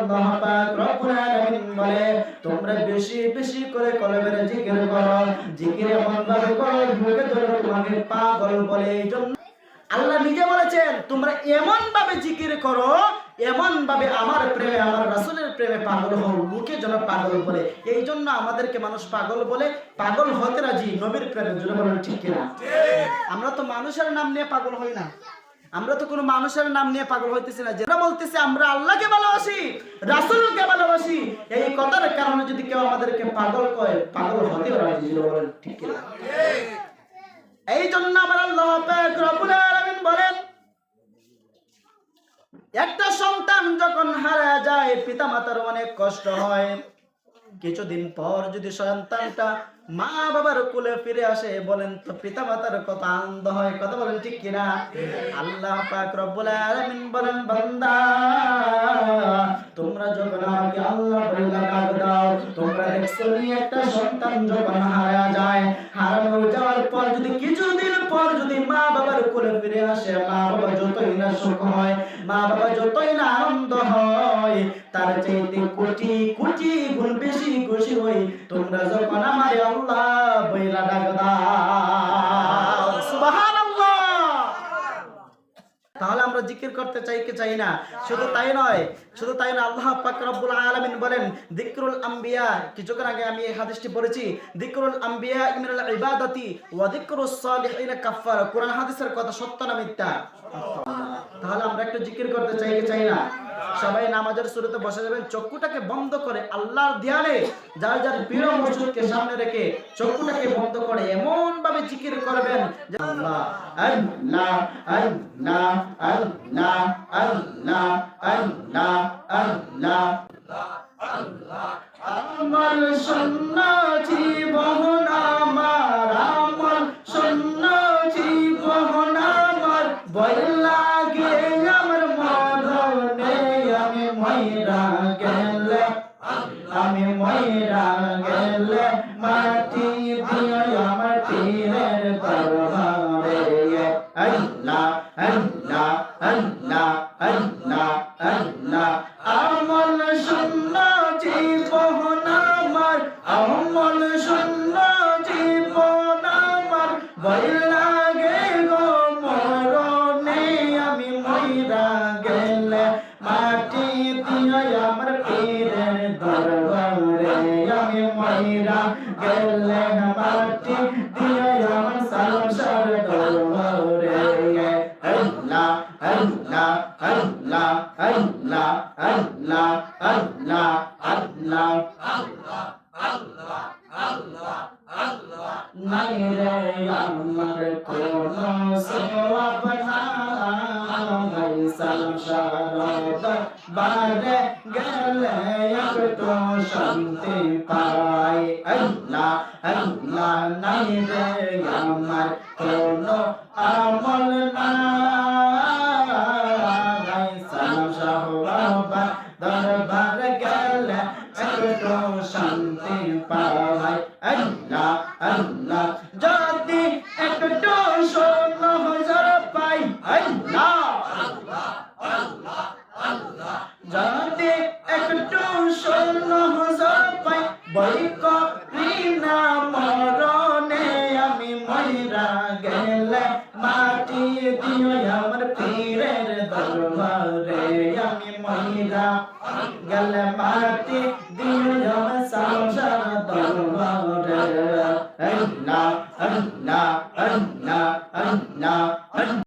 আল্লাহ পাক রব্বুল আলামিন বলে তোমরা বেশি বেশি করে কলমের জিকির করো, জিকির এমন ভাবে করো বুকে ধরে তোমাকে পাগল বলে। এইজন্য আল্লাহ নিজে বলেছেন তোমরা এমন ভাবে জিকির করো, এমন ভাবে আমার প্রেমে আমার রাসূলের প্রেমে পাগল হও, মুখে যেন পাগল বলে। এই জন্য আমাদেরকে মানুষ পাগল বলে, পাগল হতে রাজি নবীর প্রেমে। জোরে বলেন ঠিক কিনা? আমরা তো মানুষের নাম নিয়ে পাগল হই না, আমরা তো কোনো মানুষের নাম নিয়ে পাগল হইতেছি না। যেটা বলতেছি আমরা আল্লাহকে ভালোবাসি, রাসূলকে ভালোবাসি, এই কথার কারণে যদি কেউ আমাদেরকে পাগল কয়, পাগল হতে রাজি। জোরে বলেন ঠিক কিনা? এই জন্য আমার আল্লাহ পাক রব্বুল আলামিন বলেন একটা সন্তান যখন হারা যায় পিতামাতার অনেক কষ্ট হয়। কিছুদিন পর যদি সন্তানটা মা বাবার কোলে ফিরে আসে, বলেন তো পিতামাতার কত আনন্দ হয়। কথা বলেন ঠিক কিনা? আল্লাহ পাক রব্বুল আলামিন বলেন বান্দা তোমরা যখন আমাকে আল্লাহ বলে ডাক দাও, তোমরা দেখছো একটা সন্তান যখন হারা যায়, হারানো যাওয়ার পর যদি কিছুদিন পর যদি মা বাবার কোলে ফিরে আসে, মা বাবা যতই না সুখ হয়, মা বাবা যতই না আনন্দ হয়, তার চাইতে কোটি কোটি গুণ বেশি খুশি হই তোমরা যখন আমার আল্লাহ বইলা ডাক দাও। সুবহানাল্লাহ। তাহলে আমরা জিকির করতে চাই কি চাই না? শুধু তাই নয়, শুধু তাই না, আল্লাহ পাক রব্বুল আলামিন বলেন যিকরুল আম্বিয়া, কিছুক্ষণ আগে আমি এই হাদিসটি পড়েছি, যিকরুল আম্বিয়া মিনাল ইবাদাতি ওয়া যিকরুস সালিহিন কাফারা। কোরআন হাদিসের কথা সত্য না মিথ্যা? তাহলে আমরা একটু জিকির করতে চাই কি চাই না? সবাই নামাজের শুরুতে বসে যাবেন, চক্ষুটাকে বন্ধ করে আল্লাহর ধ্যানে, যার যার প্রিয় মসজিদকে সামনে রেখে চক্ষুটাকে বন্ধ করে এমন ভাবে জিকির করবেন যে আল্লাহ আল্লাহ আল্লাহ আল্লাহ আল্লাহ আল্লাহ আল্লাহ আল্লাহ। আমার শূন্য জীবন আমার, আমার শূন্য জীবন আমার, ভয় লাগে আমার মরণে আমি মইরা গেলে, আমি মইরা গেলে মাটি দিয়ে আমার পীরের দরবারে। আল্লাহ আল্লাহ আল্লাহ আল্লাহ আল্লাহ। আমল শূন্য জীবন আমার, আমল শূন্য জীবন আমার, ভয় লাগে গো মরণে আমি মইরা গেলে মাটি দিয়ে আমার পীরের দরবারে। আমি মইরা গেলে মাটি দিয়ে আমার সংসার দরবারে। আল্লাহ আল্লাহ আল্লাহ আল্লাহ আল্লাহ আল্লাহ আল্লাহ আল্লাহ আল্লাহ আল্লাহ আল্লাহ। নাই রে আমার কোনো সওয়াব নাই, সংসার বারে গেলে একটু শান্তি পাই। আল্লাহ আল্লাহ। নাই রে আমার কোনো আমল নাই, সংসার দরবার গেলে একটু শান্তি পাই। আল্লাহ আল্লাহ। যদি একটু 16,000 পাই, আল্লাহ আল্লাহ আল্লাহ আল্লাহ। যদি একটু 16,000 পাই, বই করি না মরণে আমি মইরা গেলে মাটি দিয়ে আমার পীরের দরবারে। আমি মইরা গেলে মাটি দিয়ে আমার সংসার দরবারে। আল্লাহ আল্লাহ আল্লাহ আল্লাহ।